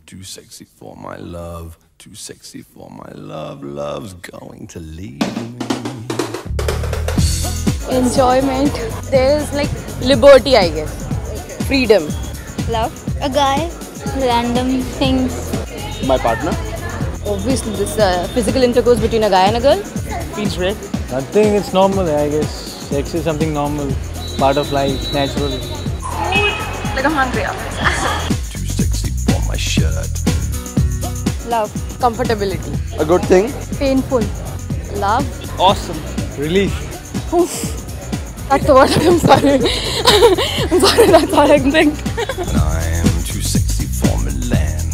too sexy for my love, too sexy for my love, love's going to leave me. Enjoyment. There is like liberty, I guess. Freedom. Love. A guy. Random things. My partner. Obviously, this physical intercourse between a guy and a girl. Feels great. Nothing, it's normal, I guess. Sex is something normal, part of life, natural. Like I'm hungry. Too sexy for my shirt. Love. Comfortability. A good thing. Painful. Love. Awesome. Relief. Oof. That's the word. I'm sorry. I'm sorry, that's all I can think. And I am too sexy for Milan.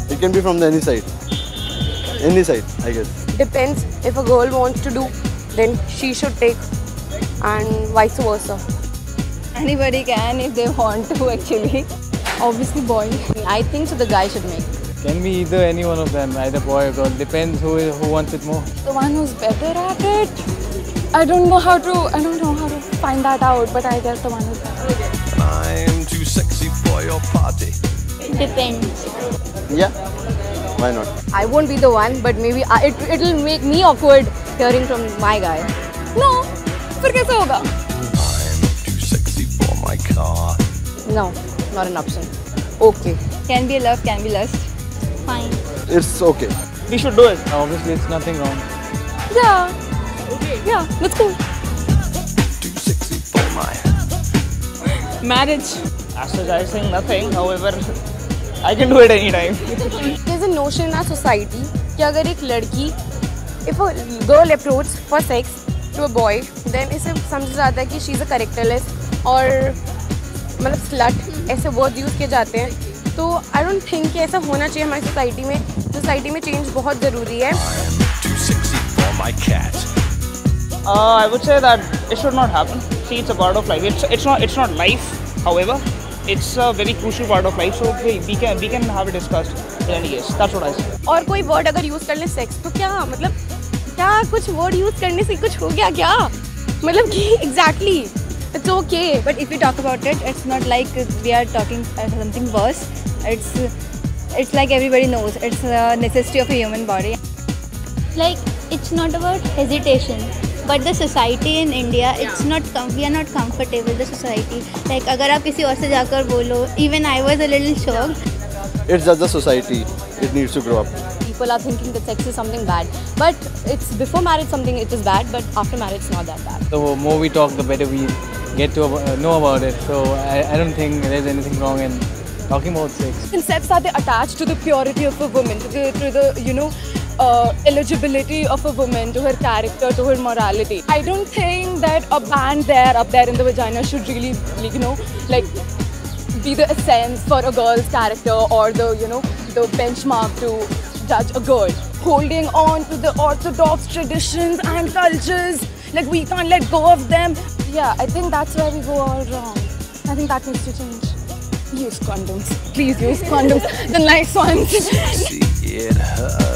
It can be from the any side. Any side, I guess. Depends. If a girl wants to do, then she should take, and vice versa. Anybody can if they want to actually. Obviously, boy. I think so. The guy should make. Can be either any one of them, either boy or girl. Depends who wants it more. The one who's better at it. I don't know how to find that out, but I guess the one who's better. And I am too sexy for your party. Depends. Yeah. Why not? I won't be the one, but maybe it'll make me awkward hearing from my guy. No, फिर कैसे होगा? I'm too sexy for my car. No, not an option. Okay. Can be love, can be lust. Fine. It's okay. We should do it. Obviously, it's nothing wrong. Yeah. Yeah, that's cool. Too sexy for my Marriage. As such, I think nothing. However, I can do it anytime. There's a notion in our society कि अगर एक लड़की, if a girl approaches for sex to a boy, then इसे समझा जाता है कि she's a characterless और मतलब slut ऐसे words use किए जाते हैं. तो I don't think कि ऐसा होना चाहिए हमारी society में. Society में change बहुत ज़रूरी है. I'm too sexy for my cat. I would say that it should not happen. See, it's a part of life. It's not life. However, it's a very crucial part of life. So we can have it discussed in any case. That's what I say. और कोई word अगर use कर ले sex तो क्या मतलब क्या कुछ word use करने से कुछ हो गया क्या? मतलब कि exactly. It's okay. But if we talk about it, it's not like we are talking something worse. It's like everybody knows. It's a necessity of a human body. Like it's not about hesitation, but the society in India, it's not we are not comfortable. The society, like अगर आप किसी और से जाकर बोलो, even I was a little shocked. It's just the society. It needs to grow up. People are thinking that sex is something bad, but it's before marriage something it is bad, but after marriage it's not that bad. The more we talk, the better we get to know about it. So I don't think there's anything wrong in talking about sex. Concepts are attached to the purity of a woman, to the eligibility of a woman, to her character, to her morality. I don't think that a band up there in the vagina should really, be the essence for a girl's character or the benchmark to judge a girl. Holding on to the orthodox traditions and cultures, like we can't let go of them. Yeah, I think that's where we go all wrong. I think that needs to change. Use condoms. Please use condoms. The nice ones. See, it hurts.